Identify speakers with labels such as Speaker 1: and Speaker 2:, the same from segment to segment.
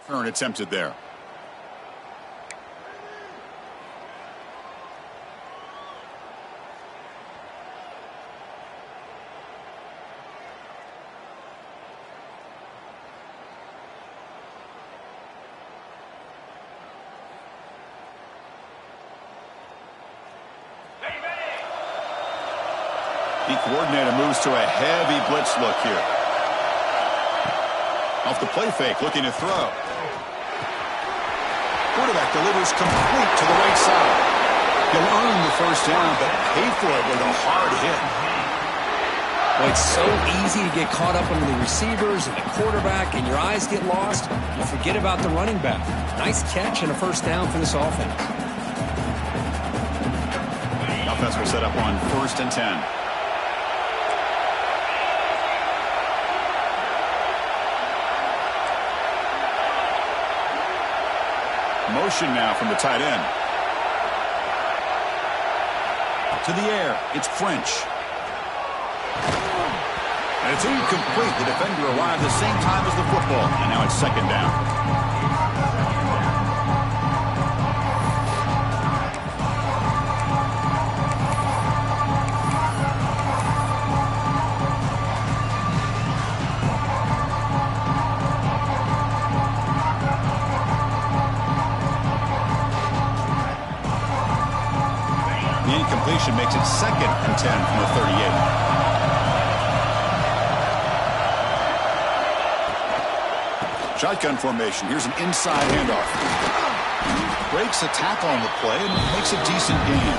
Speaker 1: Turn attempted there. The coordinator moves to a heavy blitz look here. Off the play fake, looking to throw. Quarterback delivers complete to the right side. He'll earn the first down, but pay for it with a hard hit.
Speaker 2: Well, it's so easy to get caught up under the receivers and the quarterback, and your eyes get lost. You forget about the running back. Nice catch and a first down for this offense.
Speaker 1: Offense will set up on 1st and 10. Motion now from the tight end. To the air. It's French. And it's incomplete. The defender arrived the same time as the football. And now it's 2nd down. The incompletion makes it 2nd and 10 from the 38. Shotgun formation. Here's an inside handoff. Breaks a tackle on the play and makes a decent gain.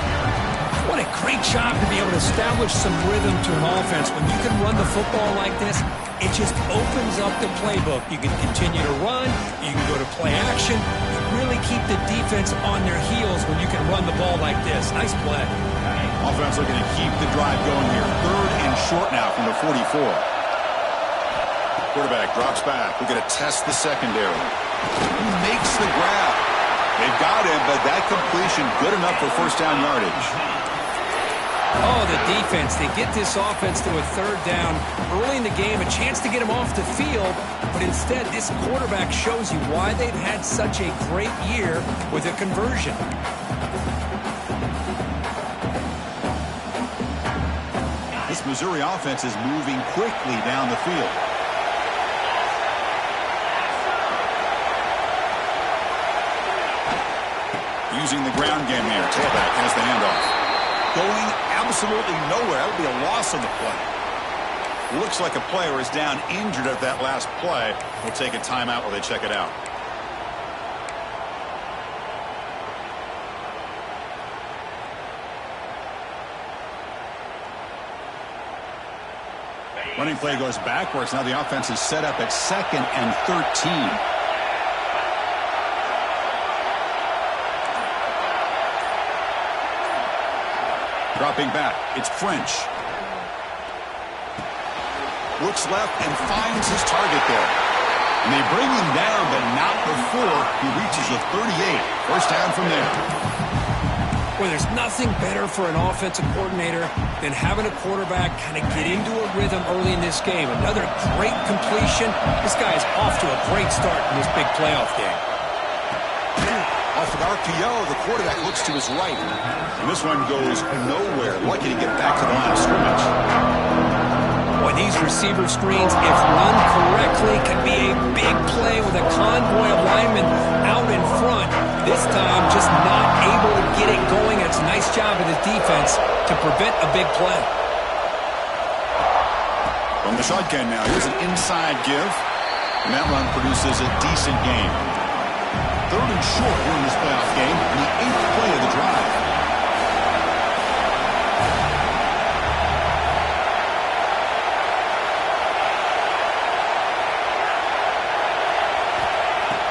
Speaker 2: What a great job to be able to establish some rhythm to an offense. When you can run the football like this, it just opens up the playbook. You can continue to run. You can go to play action. Really keep the defense on their heels when you can run the ball like this. Nice play.
Speaker 1: Offense looking to keep the drive going here. 3rd and short now from the 44. Quarterback drops back. We're going to test the secondary. He makes the grab. They've got him, but that completion good enough for first down yardage.
Speaker 2: Oh, the defense. They get this offense to a 3rd down early in the game, a chance to get him off the field, but instead this quarterback shows you why they've had such a great year with a conversion.
Speaker 1: This Missouri offense is moving quickly down the field. Using the ground game here. Tailback has the handoff. Going absolutely nowhere. That would be a loss on the play. Looks like a player is down injured at that last play. We'll take a timeout while they check it out. Running play goes backwards. Now the offense is set up at 2nd and 13. Dropping back, it's French. Looks left and finds his target there. And they bring him down, but not before he reaches the 38. First down from there.
Speaker 2: Well, there's nothing better for an offensive coordinator than having a quarterback kind of get into a rhythm early in this game. Another great completion. This guy is off to a great start in this big playoff game.
Speaker 1: Off an RPO, the quarterback looks to his right. And this one goes nowhere. Lucky to get back to the line of scrimmage.
Speaker 2: Boy, these receiver screens, if run correctly, can be a big play with a convoy of linemen out in front. This time, just not able to get it going. It's a nice job of the defense to prevent a big play.
Speaker 1: From the shotgun now, here's an inside give. And that run produces a decent gain. 3rd and short here in this playoff game, and the 8th play of the drive.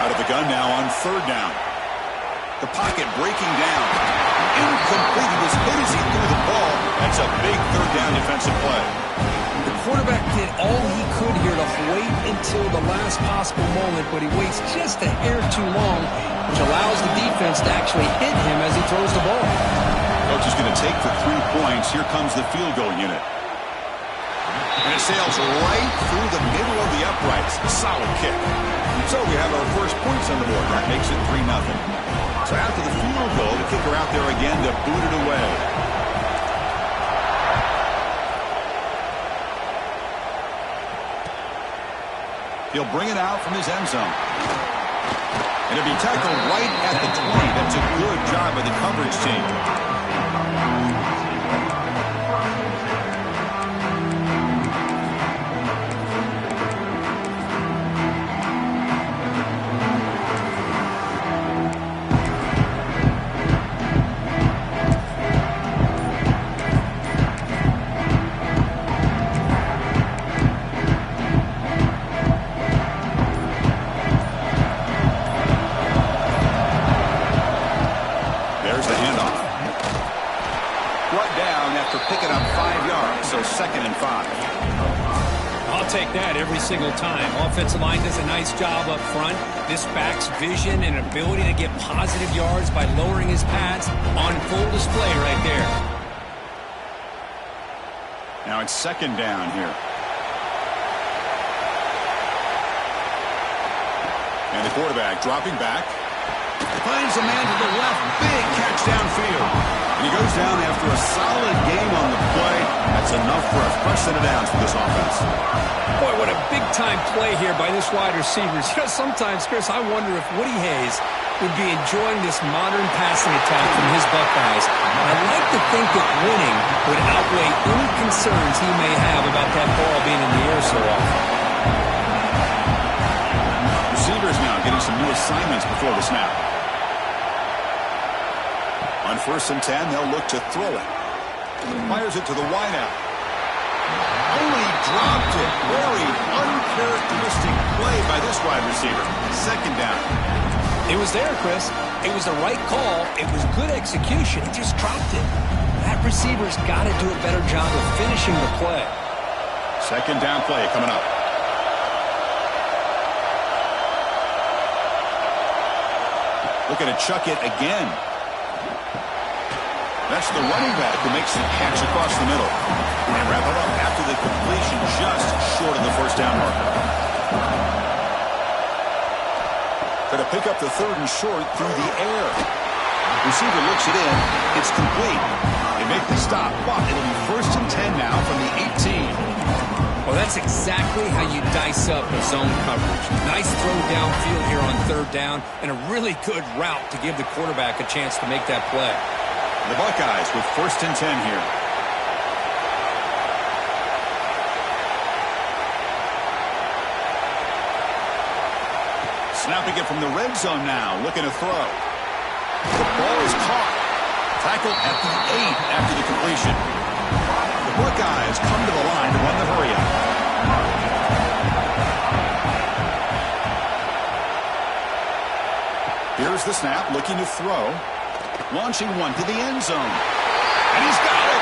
Speaker 1: Out of the gun now on 3rd down. The pocket breaking down. Incomplete. He was hit as he threw the ball. That's a big 3rd down defensive play.
Speaker 2: The quarterback did all he could here to wait until the last possible moment, but he waits just a hair too long, which allows the defense to actually hit him as he throws the ball.
Speaker 1: Coach is going to take the 3 points. Here comes the field goal unit. And it sails right through the middle of the uprights. A solid kick. So we have our first points on the board. That makes it 3-0. So after the field goal, the kicker out there again to boot it away. He'll bring it out from his end zone. And it'll be tackled right at the 20. That's a good job by the coverage team. Picking up 5 yards, so 2nd and 5.
Speaker 2: I'll take that every single time. Offensive line does a nice job up front. This back's vision and ability to get positive yards by lowering his pads on full display right there.
Speaker 1: Now it's 2nd down here. And the quarterback dropping back. Finds a man to the left. Big catch downfield. And he goes down after a solid game on the play. That's enough for a fresh set of downs for this offense.
Speaker 2: Boy, what a big-time play here by this wide receiver. You know, sometimes, Chris, I wonder if Woody Hayes would be enjoying this modern passing attack from his Buckeyes. I'd like to think that winning would outweigh any concerns he may have about that ball being in the air so often.
Speaker 1: Receivers now getting some new assignments before the snap. On 1st and 10, they'll look to throw it. Fires it to the wideout. Only dropped it. Very uncharacteristic play by this wide receiver. 2nd down.
Speaker 2: It was there, Chris. It was the right call. It was good execution. He just dropped it. That receiver's got to do a better job of finishing the play.
Speaker 1: 2nd down play coming up. Looking to chuck it again. That's the running back who makes the catch across the middle. And wrap it up after the completion just short of the 1st down marker. Going to pick up the 3rd and short through the air. Receiver looks it in. It's complete. They make the stop, but it'll be 1st and 10 now from the 18.
Speaker 2: Well, that's exactly how you dice up a zone coverage. Nice throw downfield here on 3rd down, and a really good route to give the quarterback a chance to make that play.
Speaker 1: The Buckeyes with 1st and 10 here. Snapping it from the red zone now, looking to throw. The ball is caught. Tackled at the 8 after the completion. The Buckeyes come to the line to run the hurry-up. Here's the snap, looking to throw. Launching one to the end zone. And he's got it.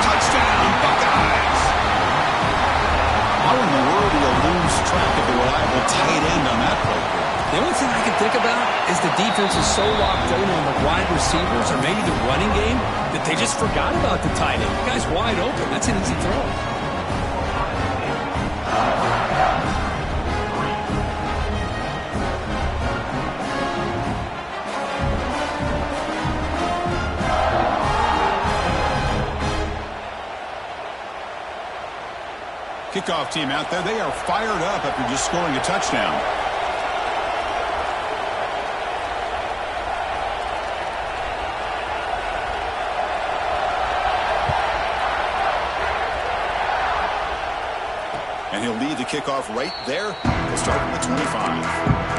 Speaker 1: Touchdown, Buckeyes. How in the world do you lose track of the reliable tight end on that play?
Speaker 2: The only thing I can think about is the defense is so locked in on the wide receivers or maybe the running game that they just forgot about the tight end. The guy's wide open. That's an easy throw.
Speaker 1: Kickoff team out there, they are fired up after just scoring a touchdown. And he'll lead the kickoff right there. He'll start from the 25.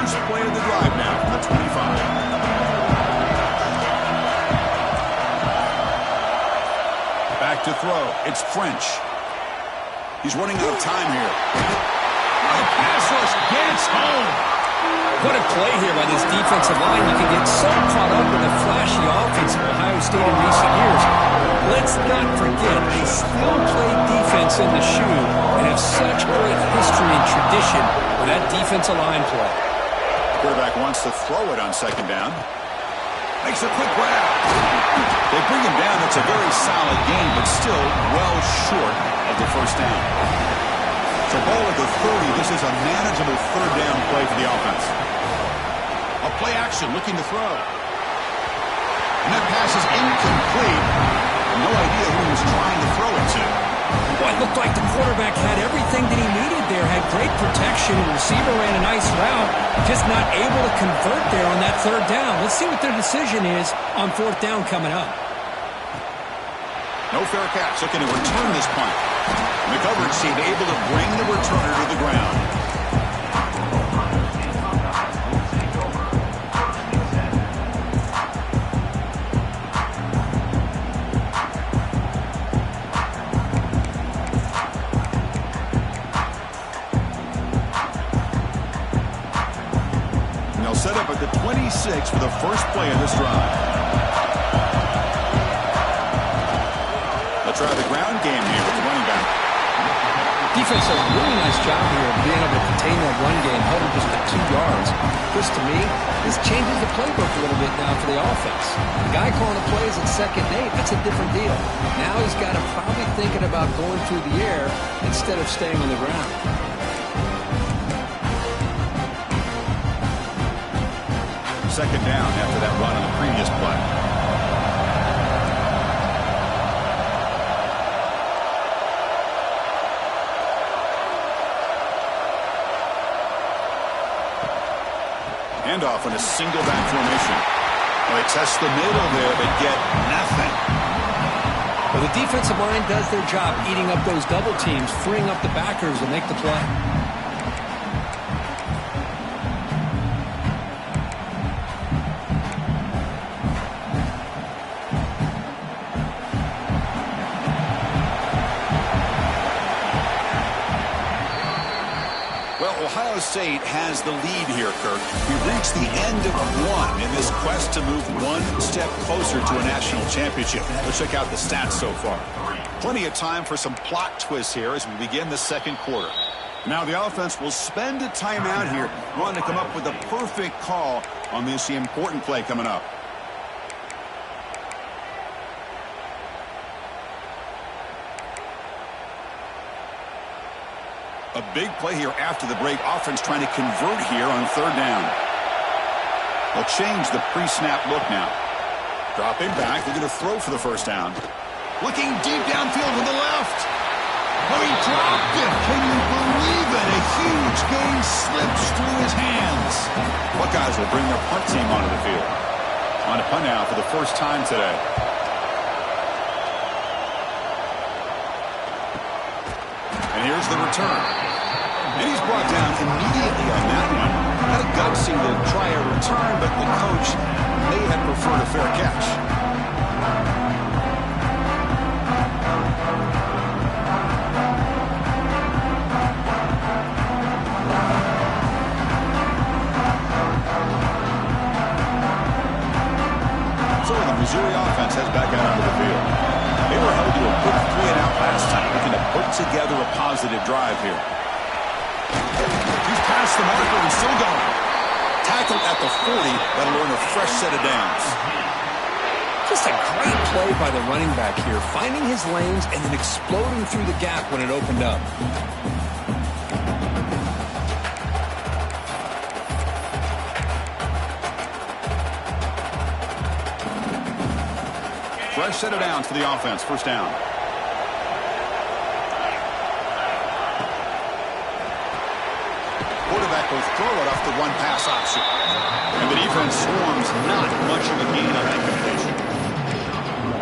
Speaker 1: Play of the drive now from the 25. Back to throw. It's French. He's running out of time here. The pass rush gets home.
Speaker 2: What a play here by this defensive line. You can get so caught up in the flashy offense of Ohio State in recent years. Let's not forget they still play defense in the shoe and have such great history and tradition with that defensive line play.
Speaker 1: Quarterback wants to throw it on second down. Makes a quick grab. They bring him down. It's a very solid gain, but still well short of the first down. So ball at the 30. This is a manageable third down play for the offense. A play action looking to throw. And that pass is incomplete. No idea who he was trying to throw it to.
Speaker 2: Well, it looked like the quarterback had everything that he needed there. Had great protection. The receiver ran a nice route. Just not able to convert there on that third down. Let's see what their decision is on fourth down coming up.
Speaker 1: No fair catch. Looking to return this punt. And the coverage team able to bring the returner to the ground. Set up at the 26 for the first play of this drive. They'll try the ground game here with the running back.
Speaker 2: Defense does a really nice job here of being able to contain that run game, held him just for 2 yards. Chris, to me, this changes the playbook a little bit now for the offense. The guy calling the plays at second and 8, that's a different deal. Now he's got him probably thinking about going through the air instead of staying on the ground.
Speaker 1: Second down after that run on the previous play. Handoff in a single back formation. Well, they test the middle there, but get nothing.
Speaker 2: Well, the defensive line does their job eating up those double teams, freeing up the backers to make the play.
Speaker 1: Ohio State has the lead here, Kirk. We've reached the end of one in this quest to move one step closer to a national championship. Let's check out the stats so far. Plenty of time for some plot twists here as we begin the second quarter. Now the offense will spend a timeout here, wanting to come up with a perfect call on this important play coming up. A big play here after the break. Offense trying to convert here on third down. They'll change the pre-snap look now. Dropping back. They're going to throw for the first down. Looking deep downfield to the left. Oh, he dropped it. Can you believe it? A huge gain slips through his hands. Buckeyes will bring their punt team onto the field. On a punt now for the first time today. And here's the return. And he's brought down immediately on that one. Had a gutsy to try a return, but the coach may have preferred a fair catch. So the Missouri offense heads back out onto the field. They were held to a quick 3-and-out last time, looking to put together a positive drive here. He's past the marker and still going. Tackled at the 40. That'll earn a fresh set of downs.
Speaker 2: Just a great play by the running back here, finding his lanes and then exploding through the gap when it opened up.
Speaker 1: Fresh set of downs for the offense. First down. Quarterback will throw it off the one-pass option. And the defense swarms not much of a gain on that completion.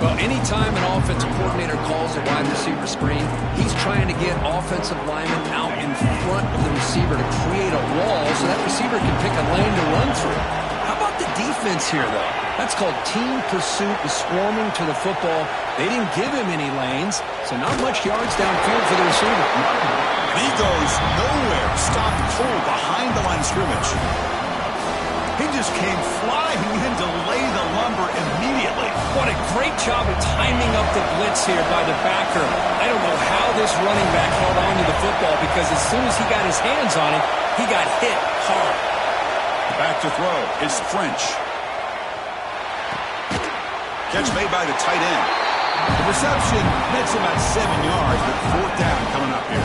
Speaker 2: Well, anytime an offensive coordinator calls a wide receiver screen, he's trying to get offensive linemen out in front of the receiver to create a wall so that receiver can pick a lane to run through. How about the defense here, though? That's called team pursuit and swarming to the football. They didn't give him any lanes, so not much yards downfield for the receiver.
Speaker 1: And he goes nowhere. Stopped cold behind the line of scrimmage. He just came flying in to lay the lumber immediately.
Speaker 2: What a great job of timing up the blitz here by the backer. I don't know how this running back held on to the football because as soon as he got his hands on it, he got hit hard.
Speaker 1: Back to throw. It's French. Catch made by the tight end. The reception makes about 7 yards, but fourth down coming up here.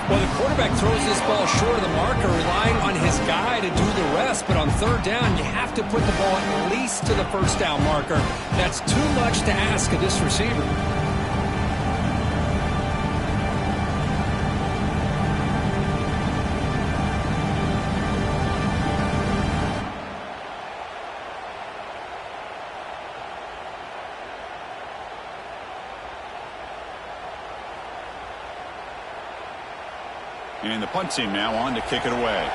Speaker 2: Well, the quarterback throws this ball short of the marker, relying on his guy to do the rest. But on third down, you have to put the ball at least to the first down marker. That's too much to ask of this receiver.
Speaker 1: And the punt team now on to kick it away.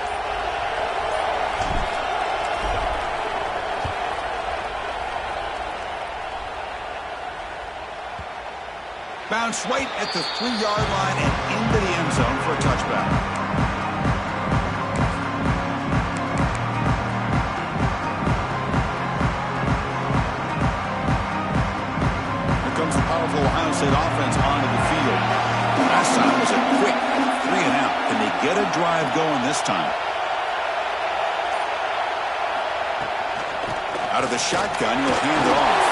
Speaker 1: Bounce right at the 3-yard line and into the end zone for a touchback. Here comes the powerful Ohio State offense onto the field. Last time was a quick 3 and out. Can they get a drive going this time? Out of the shotgun, he'll hand it off.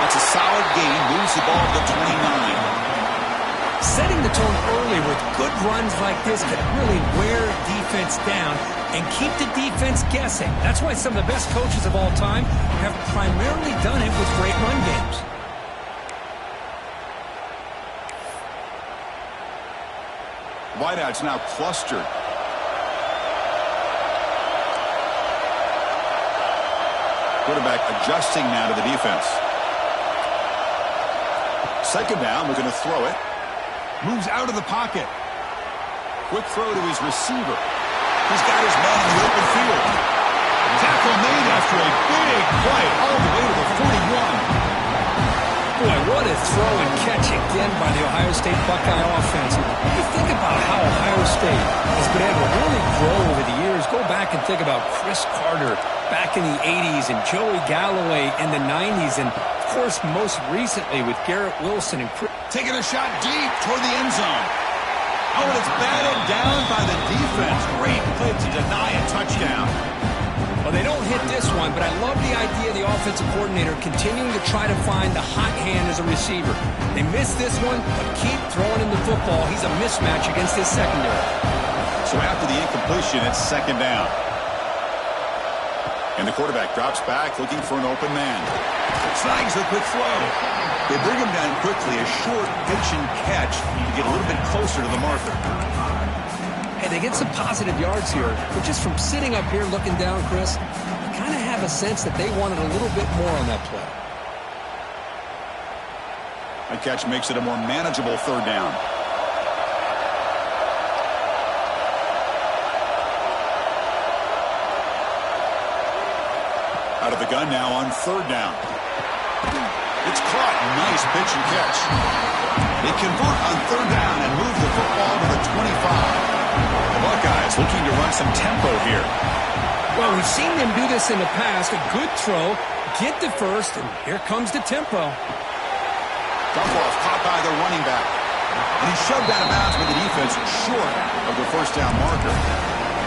Speaker 1: That's a solid gain. Moves the ball to 29.
Speaker 2: Setting the tone early with good runs like this can really wear defense down and keep the defense guessing. That's why some of the best coaches of all time have primarily done it with great run games.
Speaker 1: Wideouts now clustered. Quarterback adjusting now to the defense. Second down, we're going to throw it. Moves out of the pocket. Quick throw to his receiver. He's got his man in the open field. Tackle made after a big play all the way to the 41.
Speaker 2: Boy, what a throw and catch again by the Ohio State Buckeye offense. You think about how Ohio State has been able to really grow over the years. Go back and think about Chris Carter back in the 80s and Joey Galloway in the 90s. And, of course, most recently with Garrett Wilson and Chris.
Speaker 1: Taking a shot deep toward the end zone. Oh, and it's batted down by the defense. Great play to deny a touchdown.
Speaker 2: Well, they don't hit this one, but I love the idea of the offensive coordinator continuing to try to find the hot hand as a receiver. They missed this one, but keep throwing him the football. He's a mismatch against his secondary.
Speaker 1: So after the incompletion, it's second down. And the quarterback drops back looking for an open man. Snags the quick throw. They bring him down quickly, a short pitch and catch to get a little bit closer to the marker.
Speaker 2: Hey, they get some positive yards here, but just from sitting up here looking down, Chris, I kind of have a sense that they wanted a little bit more on that play.
Speaker 1: That catch makes it a more manageable third down. Out of the gun now on third down. It's caught. Nice pitch and catch. They convert on third down and move the football to the 25. The Buckeyes looking to run some tempo here.
Speaker 2: Well, we've seen them do this in the past. A good throw, get the first, and here comes the tempo.
Speaker 1: Dump-off caught by the running back. And he's shoved out of bounds by the defense short of the first down marker.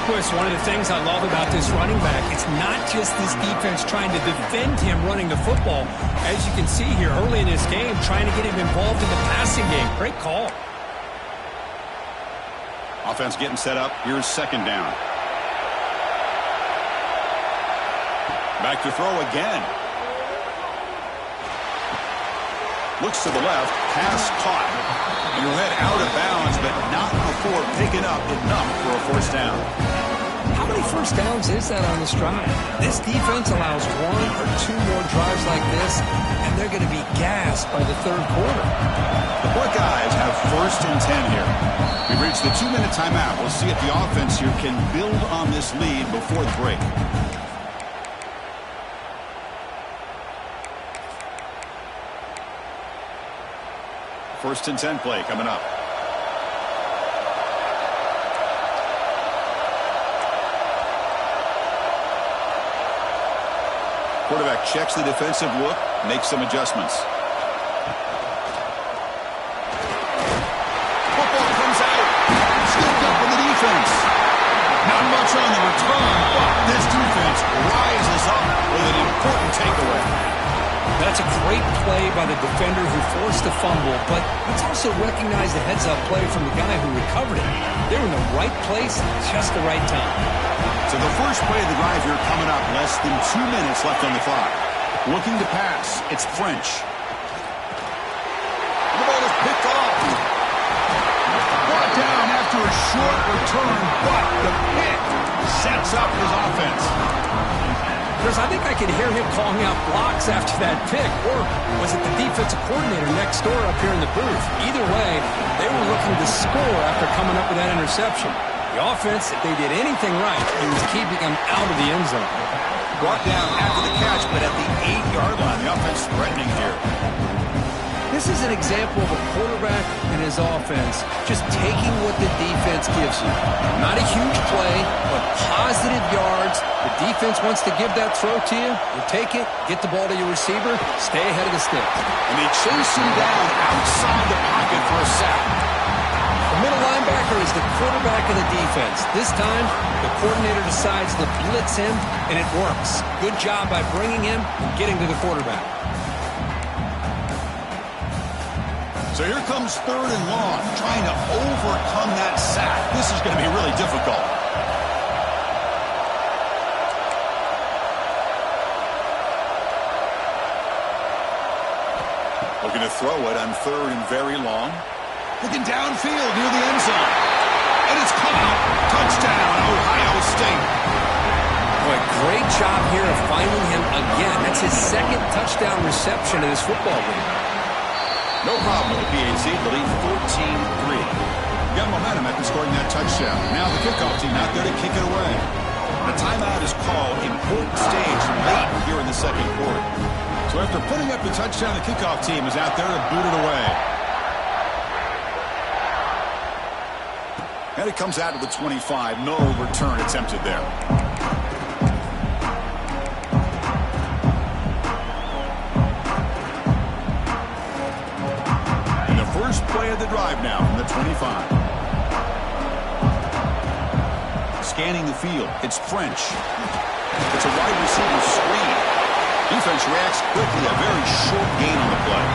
Speaker 2: Chris, one of the things I love about this running back, it's not just this defense trying to defend him running the football. As you can see here early in this game, trying to get him involved in the passing game. Great call.
Speaker 1: Offense getting set up. Here's second down. Back to throw again. Looks to the left. Pass caught. And he'll head out of bounds, but not before picking up enough for a first down.
Speaker 2: How many first downs is that on this drive? This defense allows 1 or 2 more drives like this, and they're going to be gassed by the third quarter.
Speaker 1: The Buckeyes have first and 10 here. We've reached the 2-minute timeout. We'll see if the offense here can build on this lead before the break. First and 10 play coming up. Quarterback checks the defensive look, makes some adjustments. Football comes out. Scooped up in the defense. Not much Blitz on the return, but this defense rises up with an important takeaway.
Speaker 2: That's a great play by the defender who forced the fumble, but let's also recognize the heads-up play from the guy who recovered it. They're in the right place, just the right time.
Speaker 1: So the first play of the drive here coming up, less than 2 minutes left on the clock. Looking to pass, it's French. The ball is picked off. Brought down after a short return, but the pick sets up his offense.
Speaker 2: Chris, I think I could hear him calling out blocks after that pick, or was it the defensive coordinator next door up here in the booth? Either way, they were looking to score after coming up with that interception. The offense, if they did anything right, it was keeping them out of the end zone.
Speaker 1: Brought down after the catch, but at the 8-yard line, the offense threatening here.
Speaker 2: This is an example of a quarterback and his offense just taking what the defense gives you. Not a huge play, but positive yards. The defense wants to give that throw to you. You take it, get the ball to your receiver, stay ahead of the sticks.
Speaker 1: And they chase him down outside the pocket for a sack.
Speaker 2: The middle linebacker is the quarterback of the defense. This time, the coordinator decides to blitz him, and it works. Good job by bringing him and getting to the quarterback.
Speaker 1: So here comes 3rd and long, trying to overcome that sack. This is going to be really difficult. Looking to throw it on 3rd and very long. Looking downfield near the end zone. And it's caught. Touchdown, Ohio State.
Speaker 2: Boy, great job here of finding him again. That's his 2nd touchdown reception of this football game.
Speaker 1: No problem with the PAT, the lead 14-3. Got momentum after scoring that touchdown. Now the kickoff team out there to kick it away. The timeout is called, important stage late here in the 2nd quarter. So after putting up the touchdown, the kickoff team is out there to boot it away. And it comes out to the 25. No return attempted there. First play of the drive now from the 25. Scanning the field. It's French. It's a wide receiver screen. Defense reacts quickly. A very short gain on the play.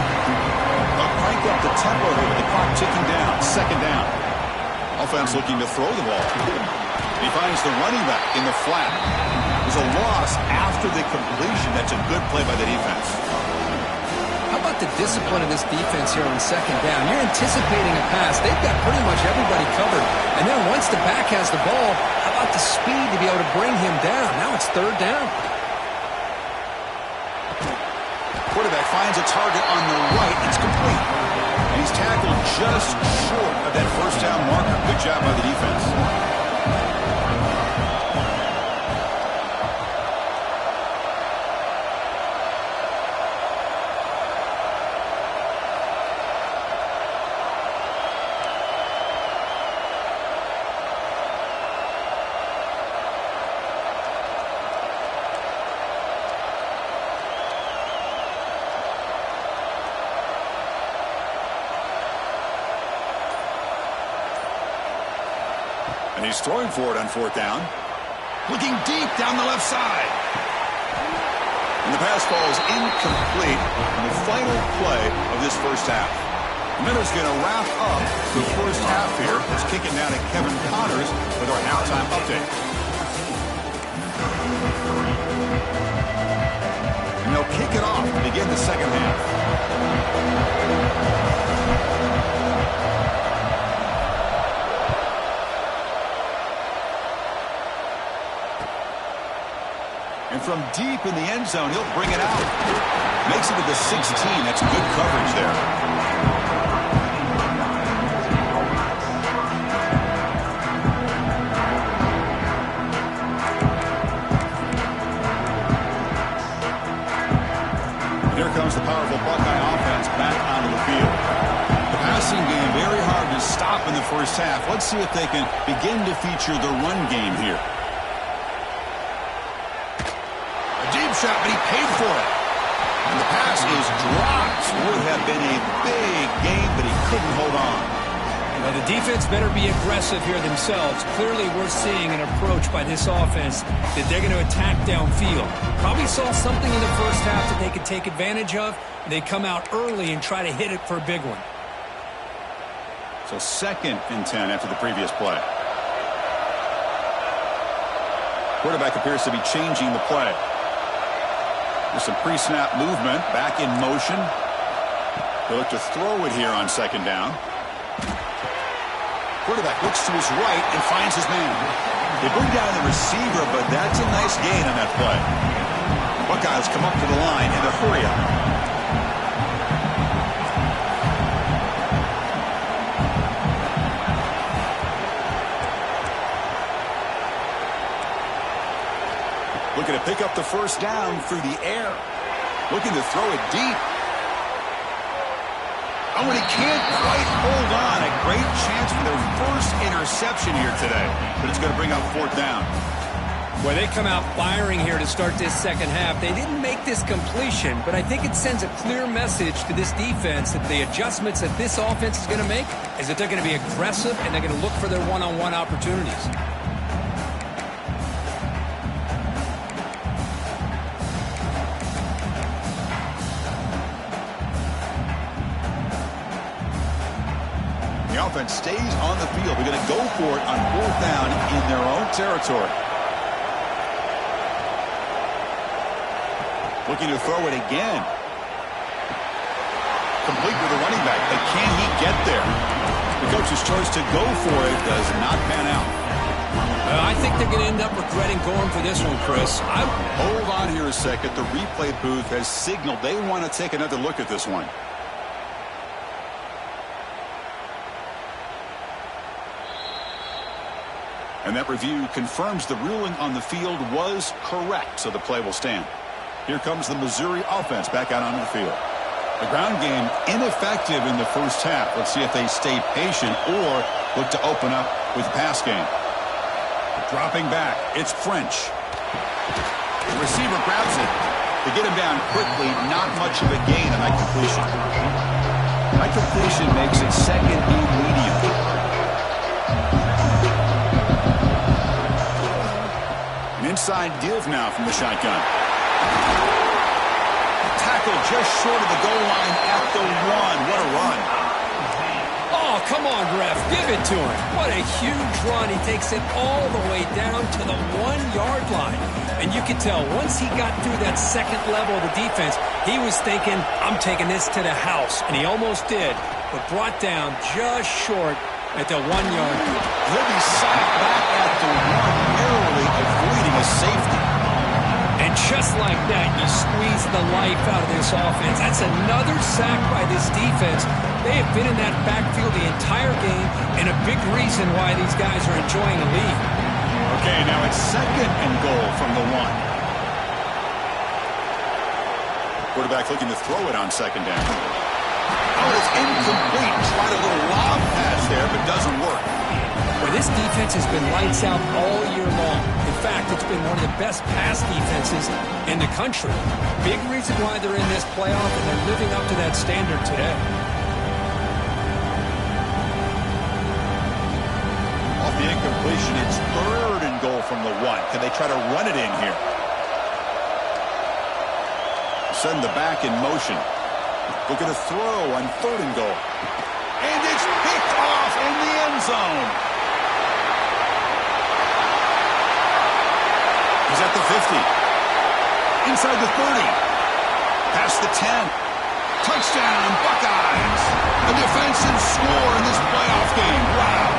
Speaker 1: They'll crank up the tempo here with the clock ticking down. 2nd down. Offense looking to throw the ball. He finds the running back in the flat. There's a loss after the completion. That's a good play by the defense.
Speaker 2: How about the discipline of this defense here on 2nd down? You're anticipating a pass. They've got pretty much everybody covered. And then once the back has the ball, how about the speed to be able to bring him down? Now it's 3rd down.
Speaker 1: Quarterback finds a target on the right. It's complete. And he's tackled just short of that 1st down marker. Good job by the defense. And he's throwing for it on 4th down. Looking deep down the left side. And the pass falls incomplete in the final play of this 1st half. The Miners going to wrap up the 1st half here. Let's kick it now to Kevin Connors with our halftime update. And they'll kick it off to begin the 2nd half. And from deep in the end zone, he'll bring it out. Makes it to the 16. That's good coverage there. And here comes the powerful Buckeye offense back onto the field. The passing game very hard to stop in the 1st half. Let's see if they can begin to feature the run game here. Shot, but he paid for it. And the pass is dropped. Would have been a big game, but he couldn't hold on.
Speaker 2: Well, the defense better be aggressive here themselves. Clearly, we're seeing an approach by this offense that they're going to attack downfield. Probably saw something in the first half that they could take advantage of. They come out early and try to hit it for a big one.
Speaker 1: So 2nd and 10 after the previous play. Quarterback appears to be changing the play. There's some pre-snap movement, back in motion. They look to throw it here on 2nd down. Quarterback looks to his right and finds his man. They bring down the receiver, but that's a nice gain on that play. Buckeyes come up to the line in a hurry up. Looking to pick up the first down through the air. Looking to throw it deep. Oh, and he can't quite hold on. A great chance for their first interception here today. But it's going to bring up 4th down.
Speaker 2: Well, they come out firing here to start this second half. They didn't make this completion, but I think it sends a clear message to this defense that the adjustments that this offense is going to make is that they're going to be aggressive and they're going to look for their one-on-one opportunities.
Speaker 1: The offense stays on the field. They're going to go for it on 4th down in their own territory. Looking to throw it again. Complete with the running back, but can he get there? The coach's choice to go for it does not pan out.
Speaker 2: I think they're going to end up regretting going for this one, Chris.
Speaker 1: Hold on here a second. The replay booth has signaled they want to take another look at this one. And that review confirms the ruling on the field was correct, so the play will stand. Here comes the Missouri offense back out onto the field. The ground game ineffective in the first half. Let's see if they stay patient or look to open up with the pass game. Dropping back, it's French. The receiver grabs it. They get him down quickly, not much of a gain on that completion. That completion makes it 2nd and medium. Inside give now from the shotgun. Tackle just short of the goal line at the 1. What a run.
Speaker 2: Oh, come on, ref. Give it to him. What a huge run. He takes it all the way down to the 1-yard line. And you can tell once he got through that second level of the defense, he was thinking, I'm taking this to the house. And he almost did, but brought down just short at the 1-yard line.
Speaker 1: He'll be sacked back at the 1, narrowly avoiding a safety.
Speaker 2: And just like that, you squeeze the life out of this offense. That's another sack by this defense. They have been in that backfield the entire game, and a big reason why these guys are enjoying a lead.
Speaker 1: Okay, now it's 2nd and goal from the 1. Quarterback looking to throw it on 2nd down. Oh, it's incomplete. Tried a little lob pass there, but doesn't work.
Speaker 2: Well, this defense has been lights out all year long. In fact, it's been one of the best pass defenses in the country. Big reason why they're in this playoff, and they're living up to that standard today.
Speaker 1: Off the incompletion, it's 3rd and goal from the 1. Can they try to run it in here? Send the back in motion. Looking to throw on 3rd and goal. And it's picked off in the end zone. He's at the 50. Inside the 30. Past the 10. Touchdown, Buckeyes. A defensive score in this playoff game. Wow.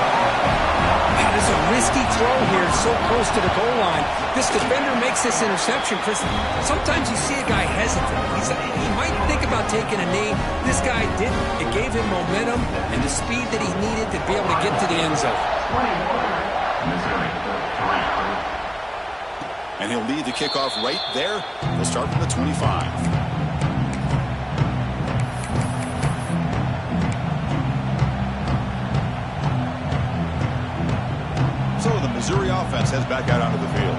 Speaker 2: That is a risky throw here, so close to the goal line. This defender makes this interception, Chris. Sometimes you see a guy hesitate. He might think about taking a knee. This guy didn't. It gave him momentum and the speed that he needed to be able to get to the end zone.
Speaker 1: And he'll lead the kickoff right there. He'll start from the 25. So the Missouri offense heads back out onto the field.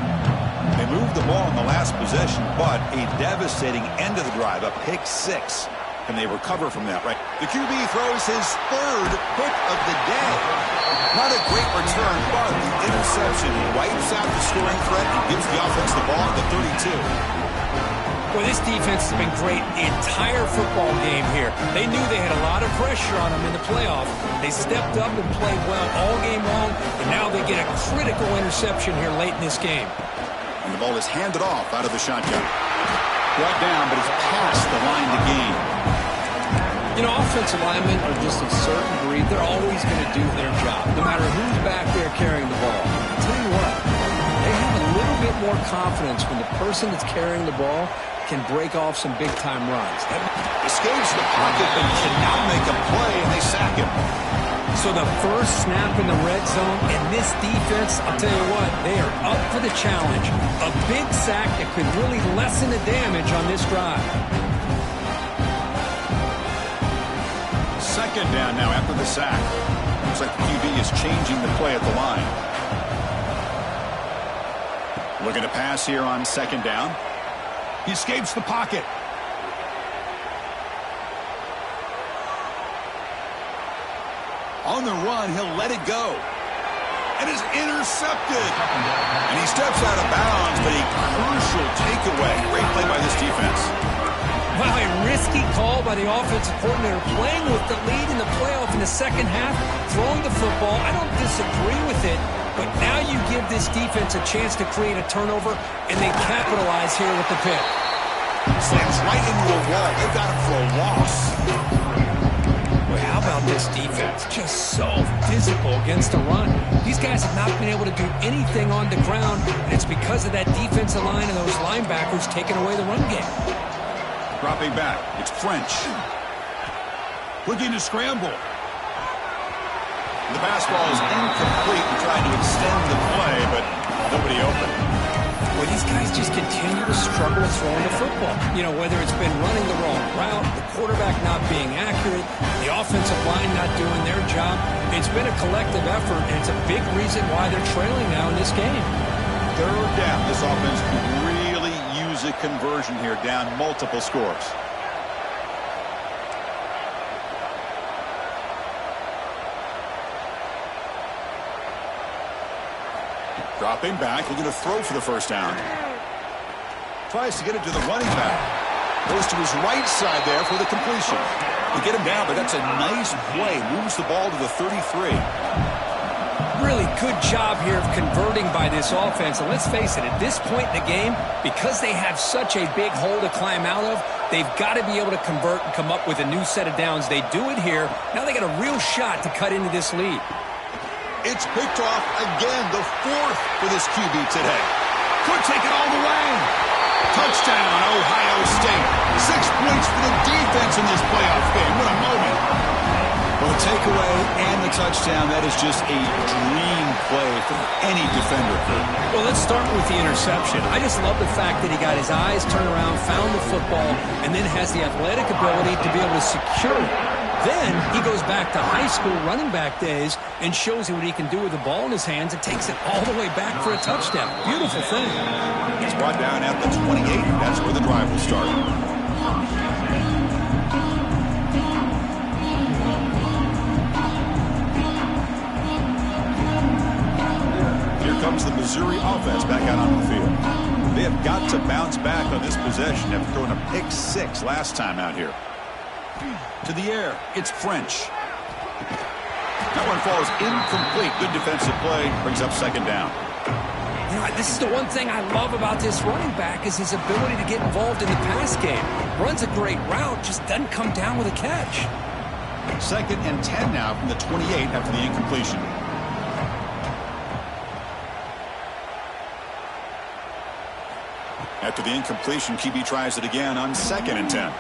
Speaker 1: They moved the ball in the last possession, but a devastating end of the drive, a pick 6. Can they recover from that, right? The QB throws his third pick of the day. Not a great return, but the interception wipes out the scoring threat and gives the offense the ball at the 32.
Speaker 2: Well, this defense has been great the entire football game here. They knew they had a lot of pressure on them in the playoff. They stepped up and played well all game long, and now they get a critical interception here late in this game.
Speaker 1: And the ball is handed off out of the shotgun. Brought down, but it's past the line to gain.
Speaker 2: You know, offensive linemen are just a certain breed. They're always going to do their job, no matter who's back there carrying the ball. I'll tell you what, they have a little bit more confidence when the person that's carrying the ball can break off some big-time runs.
Speaker 1: Escapes the pocket, but cannot make a play, and they sack him.
Speaker 2: So the first snap in the red zone, and this defense, I'll tell you what, they are up for the challenge. A big sack that could really lessen the damage on this drive.
Speaker 1: Second down now after the sack. Looks like the QB is changing the play at the line. Looking to pass here on second down. He escapes the pocket. On the run, he'll let it go. And is intercepted. And he steps out of bounds, but a crucial takeaway. Great play by this defense.
Speaker 2: Wow, a risky call by the offensive coordinator, playing with the lead in the playoff in the second half, throwing the football. I don't disagree with it, but now you give this defense a chance to create a turnover, and they capitalize here with the pick.
Speaker 1: Slams right into a wall. They've got him for a loss.
Speaker 2: Boy, how about this defense? Just so physical against the run. These guys have not been able to do anything on the ground, and it's because of that defensive line and those linebackers taking away the run game.
Speaker 1: Dropping back. It's French. Looking to scramble. The pass ball is incomplete and trying to extend the play, but nobody open.
Speaker 2: Well, these guys just continue to struggle throwing the football. You know, whether it's been running the wrong route, the quarterback not being accurate, the offensive line not doing their job. It's been a collective effort, and it's a big reason why they're trailing now in this game.
Speaker 1: Third down. This offense could really use a conversion here, down multiple scores. Dropping back, looking to throw for the first down. Tries to get it to the running back. Goes to his right side there for the completion. To get him down, but that's a nice play. Moves the ball to the 33.
Speaker 2: Really good job here of converting by this offense. And let's face it, at this point in the game, because they have such a big hole to climb out of, they've got to be able to convert and come up with a new set of downs. They do it here. Now they got a real shot to cut into this lead.
Speaker 1: It's picked off again, the fourth for this QB today. Could take it all the way. Touchdown, Ohio State. 6 points for the defense in this playoff game. What a moment. Well, the takeaway and the touchdown, that is just a dream play for any defender.
Speaker 2: Well, let's start with the interception. I just love the fact that he got his eyes turned around, found the football, and then has the athletic ability to be able to secure it. Then he goes back to high school running back days and shows you what he can do with the ball in his hands and takes it all the way back for a touchdown. Beautiful thing.
Speaker 1: It's brought down at the 28. That's where the drive will start. Here comes the Missouri offense back out on the field. They have got to bounce back on this possession after throwing a pick 6 last time out here. To the air, it's French. That one falls incomplete. Good defensive play, brings up second down.
Speaker 2: You know, this is the one thing I love about this running back is his ability to get involved in the pass game. Runs a great route, just doesn't come down with a catch.
Speaker 1: Second and 10 now from the 28 after the incompletion. After the incompletion, QB tries it again on second and 10.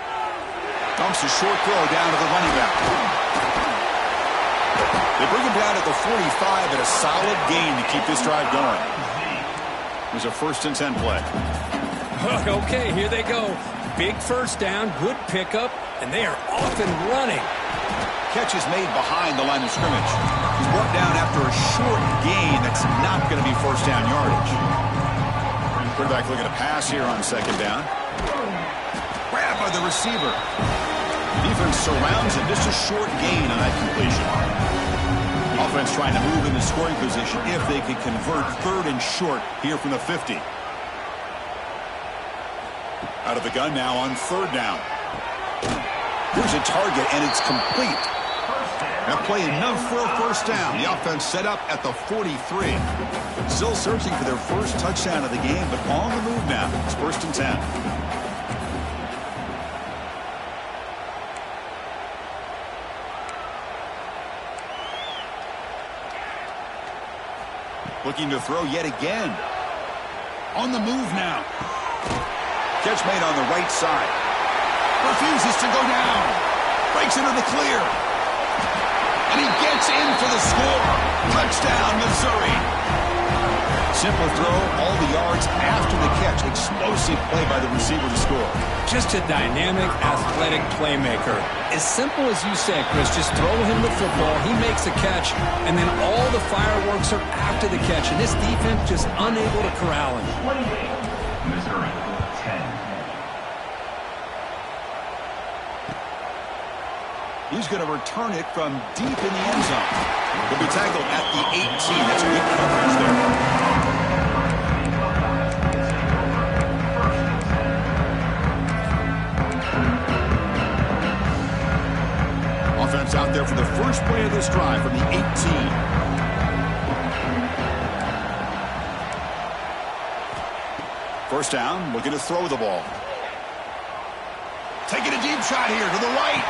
Speaker 1: Dumps a short throw down to the running back. They bring him down at the 45 at a solid gain to keep this drive going. There's a first and 10 play.
Speaker 2: Okay, here they go. Big first down, good pickup, and they are off and running.
Speaker 1: Catch is made behind the line of scrimmage. He's brought down after a short gain. That's not going to be first down yardage. Quarterback looking to pass here on second down. Grab by the receiver. defense surrounds him. Just a short gain on that completion. Offense trying to move into scoring position if they can convert 3rd and short here from the 50. Out of the gun now on 3rd down. Here's a target, and it's complete. That play enough for a first down. The offense set up at the 43. Still searching for their first touchdown of the game, but on the move now. It's 1st and 10. Looking to throw yet again. On the move now. Catch made on the right side. Refuses to go down. Breaks into the clear. And he gets in for the score. Touchdown, Missouri. Simple throw, all the yards after the catch. Explosive play by the receiver to score.
Speaker 2: Just a dynamic, athletic playmaker. As simple as you said, Chris, just throw him the football, he makes a catch, and then all the fireworks are after the catch. And this defense just unable to corral him.
Speaker 3: Missouri, 10.
Speaker 1: He's going to return it from deep in the end zone. He'll be tackled at the 18. That's a good coverage there. Offense out there for the first play of this drive from the 18. First down, looking to throw the ball. Taking a deep shot here to the right.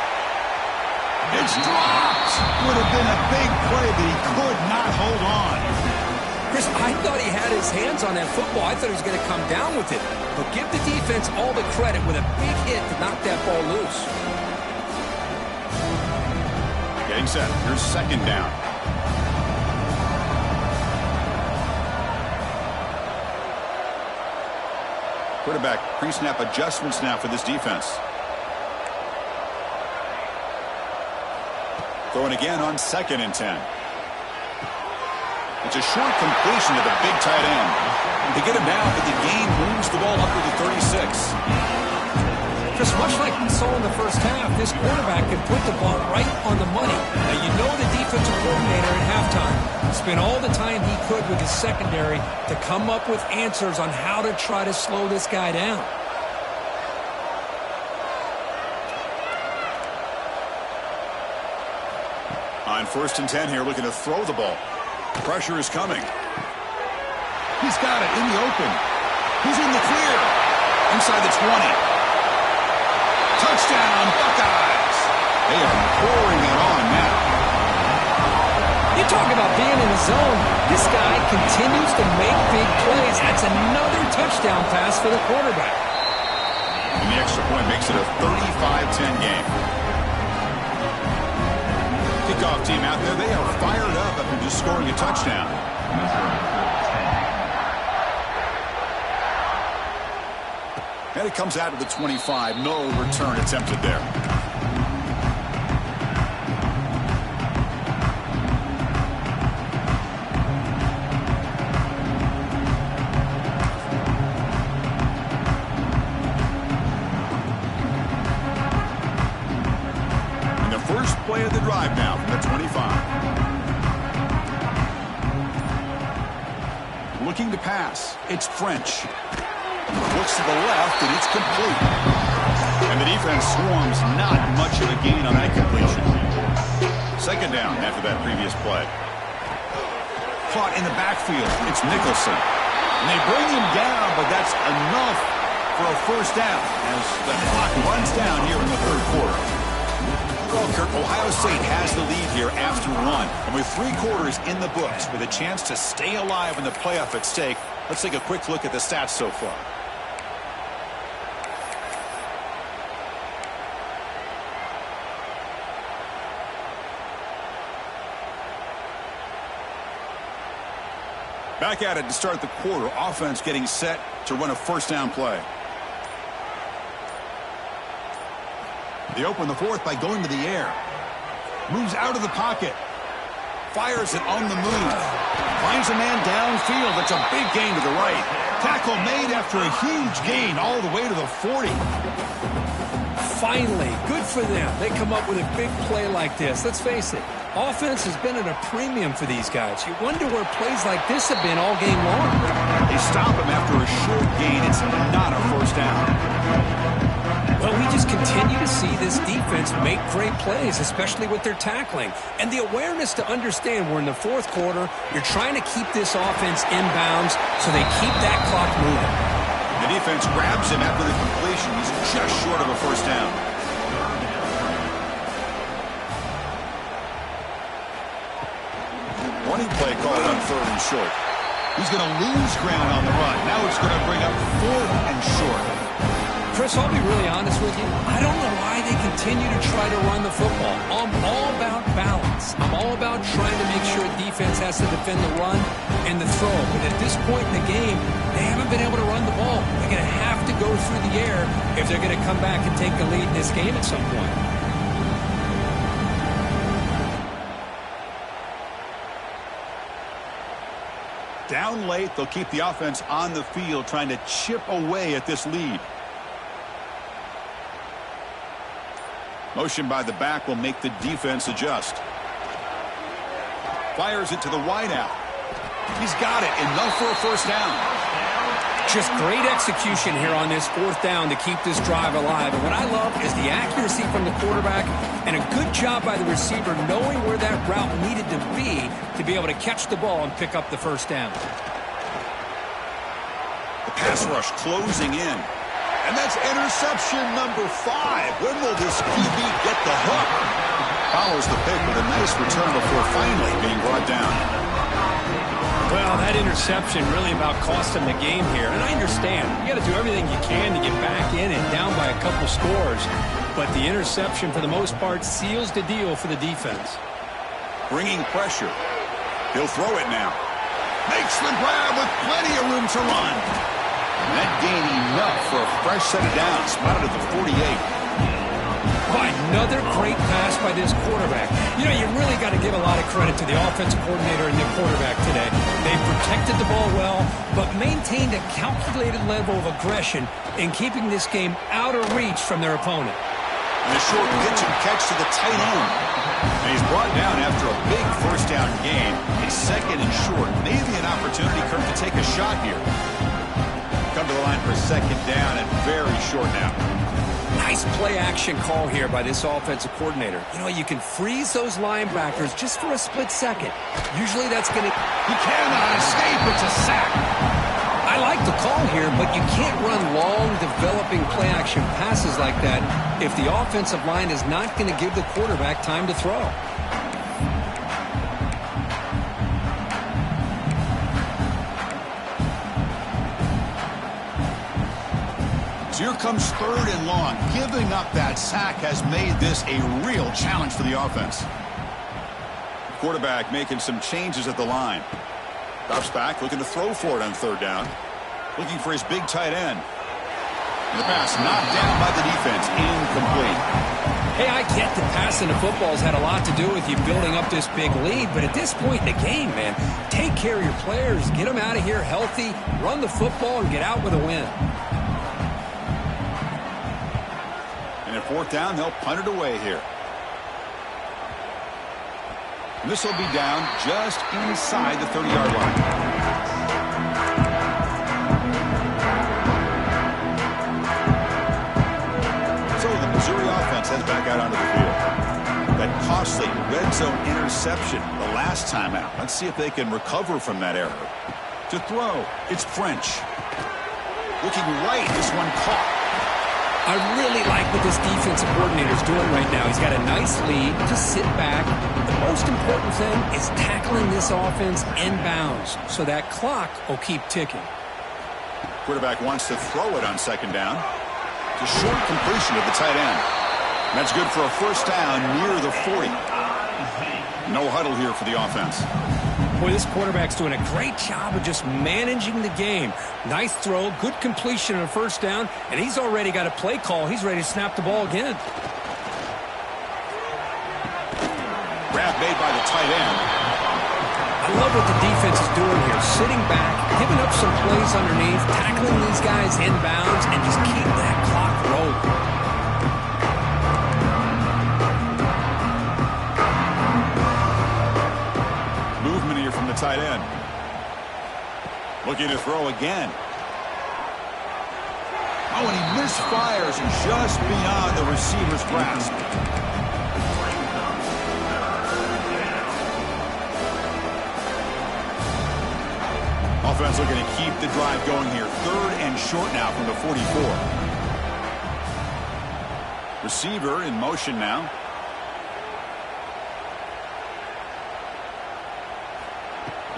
Speaker 1: It's dropped. Would have been a big play, but he could not hold on.
Speaker 2: Chris, I thought he had his hands on that football. I thought he was going to come down with it. But give the defense all the credit with a big hit to knock that ball loose.
Speaker 1: Getting set. Here's 2nd down. Quarterback pre-snap adjustments now for this defense. Going again on 2nd and 10. It's a short completion to the big tight end. They get him down, but the gain moves the ball up to the 36.
Speaker 2: Just much like we saw in the first half, this quarterback can put the ball right on the money. Now, you know the defensive coordinator at halftime spent all the time he could with his secondary to come up with answers on how to try to slow this guy down.
Speaker 1: On 1st and 10 here, looking to throw the ball. Pressure is coming. He's got it in the open. He's in the clear. Inside the 20. Touchdown, Buckeyes. They are pouring it on now.
Speaker 2: You talk about being in the zone. This guy continues to make big plays. That's another touchdown pass for the quarterback.
Speaker 1: And the extra point makes it a 35-10 game. Kickoff team out there, they are fired up after just scoring a touchdown. And it comes out to the 25. No return attempted there. And the first play of the drive now from the 25. Looking to pass. It's French. Looks to the left, and it's complete. And the defense swarms, not much of a gain on that completion. 2nd down after that previous play. Caught in the backfield. It's Nicholson. And they bring him down, but that's enough for a first down as the clock runs down here in the 3rd quarter. Well, Kirk, Ohio State has the lead here after 1. And with 3 quarters in the books, with a chance to stay alive in the playoff at stake, let's take a quick look at the stats so far. Back at it to start the quarter. Offense getting set to run a first down play. They open the 4th by going to the air. Moves out of the pocket. Fires it on the move. Finds a man downfield. That's a big gain to the right. Tackle made after a huge gain all the way to the 40.
Speaker 2: Finally, good for them. They come up with a big play like this. Let's face it, offense has been at a premium for these guys. You wonder where plays like this have been all game long.
Speaker 1: They stop him after a short gain. It's not a first down.
Speaker 2: Well, we just continue to see this defense make great plays, especially with their tackling. And the awareness to understand we're in the fourth quarter, you're trying to keep this offense inbounds so they keep that clock moving.
Speaker 1: The defense grabs him after the completion. He's just short of a first down. Running play called on 3rd and short. He's going to lose ground on the run. Now it's going to bring up 4th and short.
Speaker 2: Chris, I'll be really honest with you. I don't know why they continue to try to run the football. I'm all about balance. I'm all about trying to make sure defense has to defend the run and the throw. But at this point in the game, they haven't been able to run the ball. They're going to have to go through the air if they're going to come back and take the lead in this game at some point.
Speaker 1: Down late, they'll keep the offense on the field trying to chip away at this lead. Motion by the back will make the defense adjust. Fires it to the wideout. He's got it. Enough for a first down.
Speaker 2: Just great execution here on this 4th down to keep this drive alive. And what I love is the accuracy from the quarterback and a good job by the receiver knowing where that route needed to be able to catch the ball and pick up the first down.
Speaker 1: The pass rush closing in. And that's interception number 5. When will this QB get the hook? Follows the pick with a nice return before finally being brought down.
Speaker 2: Well, that interception really about cost them the game here. And I understand. You got to do everything you can to get back in and down by a couple scores. But the interception, for the most part, seals the deal for the defense.
Speaker 1: Bringing pressure. He'll throw it now. Makes the grab with plenty of room to run. And that gained enough for a fresh set of downs. Spotted at the 48.
Speaker 2: Another great pass by this quarterback. You know, you really got to give a lot of credit to the offensive coordinator and the quarterback today. They protected the ball well, but maintained a calculated level of aggression in keeping this game out of reach from their opponent.
Speaker 1: And a short pitch and catch to the tight end. And he's brought down after a big first down gain. It's 2nd and short. Maybe an opportunity, Kirk, to take a shot here. Come to the line for 2nd down and very short now.
Speaker 2: Nice play action call here by this offensive coordinator. You know, you can freeze those linebackers just for a split second. Usually that's going to...
Speaker 1: He cannot escape. It's a sack.
Speaker 2: I like the call here, but you can't run long, developing play action passes like that if the offensive line is not going to give the quarterback time to throw.
Speaker 1: So here comes 3rd and long. Giving up that sack has made this a real challenge for the offense. Quarterback making some changes at the line. Drops back, looking to throw for it on 3rd down. Looking for his big tight end. And the pass knocked down by the defense. Incomplete.
Speaker 2: Hey, I get that passing the football's had a lot to do with you building up this big lead, but at this point in the game, man, take care of your players, get them out of here healthy, run the football, and get out with a win.
Speaker 1: And at 4th down, they'll punt it away here. And this will be down just inside the 30-yard line. So the Missouri offense heads back out onto the field. That costly red zone interception the last time out. Let's see if they can recover from that error. To throw, it's French. Looking right, this one caught.
Speaker 2: I really like what this defensive coordinator is doing right now. He's got a nice lead. Just sit back. The most important thing is tackling this offense inbounds so that clock will keep ticking.
Speaker 1: Quarterback wants to throw it on 2nd down. It's a short completion of the tight end. And that's good for a first down near the 40. No huddle here for the offense.
Speaker 2: Boy, this quarterback's doing a great job of just managing the game. Nice throw, good completion on a first down, and he's already got a play call. He's ready to snap the ball again.
Speaker 1: Grab made by the tight end.
Speaker 2: I love what the defense is doing here. Sitting back, giving up some plays underneath, tackling these guys inbounds, and just keep that clock rolling.
Speaker 1: Looking to throw again. Oh, and he misfires just beyond the receiver's grasp. Offense looking to keep the drive going here. 3rd and short now from the 44. Receiver in motion now.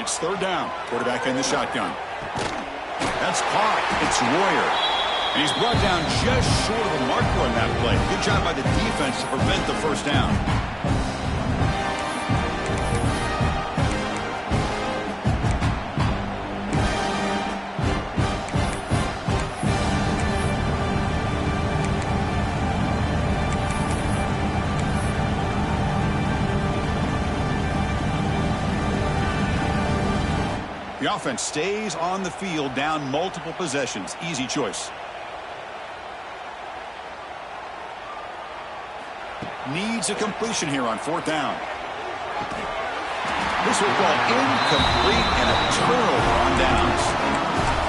Speaker 1: It's 3rd down. Quarterback in the shotgun. That's caught. It's Royer. And he's brought down just short of the marker on that play. Good job by the defense to prevent the first down. The offense stays on the field down multiple possessions. Easy choice. Needs a completion here on 4th down. This will go incomplete and a turnover on downs.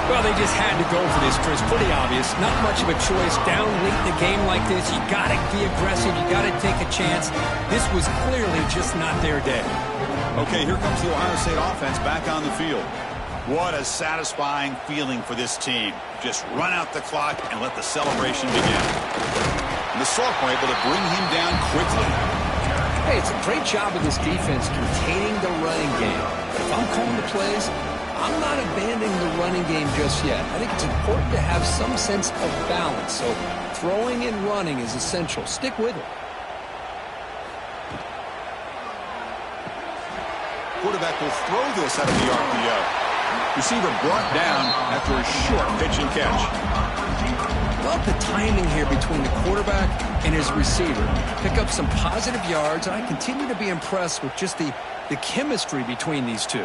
Speaker 2: Well, they just had to go for this, Chris. Pretty obvious. Not much of a choice. Down late in the game like this, you got to be aggressive. You got to take a chance. This was clearly just not their day.
Speaker 1: Okay, here comes the Ohio State offense back on the field. What a satisfying feeling for this team. Just run out the clock and let the celebration begin. And the Sophomore able to bring him down quickly.
Speaker 2: Hey, it's a great job of this defense containing the running game. But if I'm calling the plays, I'm not abandoning the running game just yet. I think it's important to have some sense of balance. So throwing and running is essential. Stick with it.
Speaker 1: Quarterback will throw this out of the RPO. Receiver brought down after a short pitch and catch.
Speaker 2: Love the timing here between the quarterback and his receiver. Pick up some positive yards, and I continue to be impressed with just the chemistry between these two.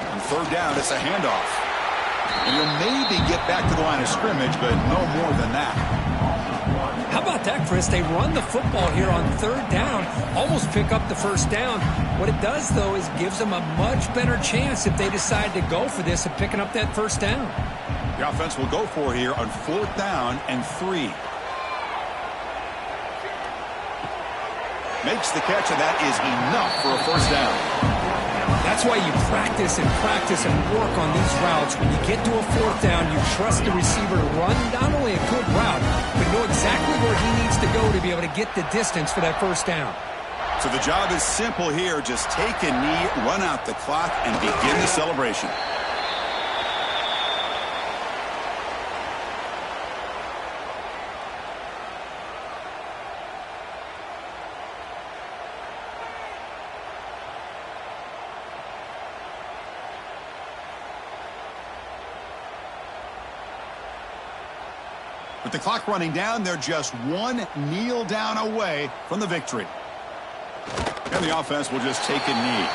Speaker 1: On 3rd down, it's a handoff. And he'll maybe get back to the line of scrimmage, but no more than that.
Speaker 2: How about that, Chris? They run the football here on 3rd down, almost pick up the first down. What it does, though, is gives them a much better chance if they decide to go for this and picking up that first down.
Speaker 1: The offense will go for it here on 4th down and 3. Makes the catch, and that is enough for a first down.
Speaker 2: That's why you practice and work on these routes. When you get to a 4th down, you trust the receiver to run not only a good route, but know exactly where he needs to go to be able to get the distance for that first down.
Speaker 1: So the job is simple here. Just take a knee, run out the clock, and begin the celebration. With the clock running down, they're just one kneel down away from the victory. And the offense will just take a knee.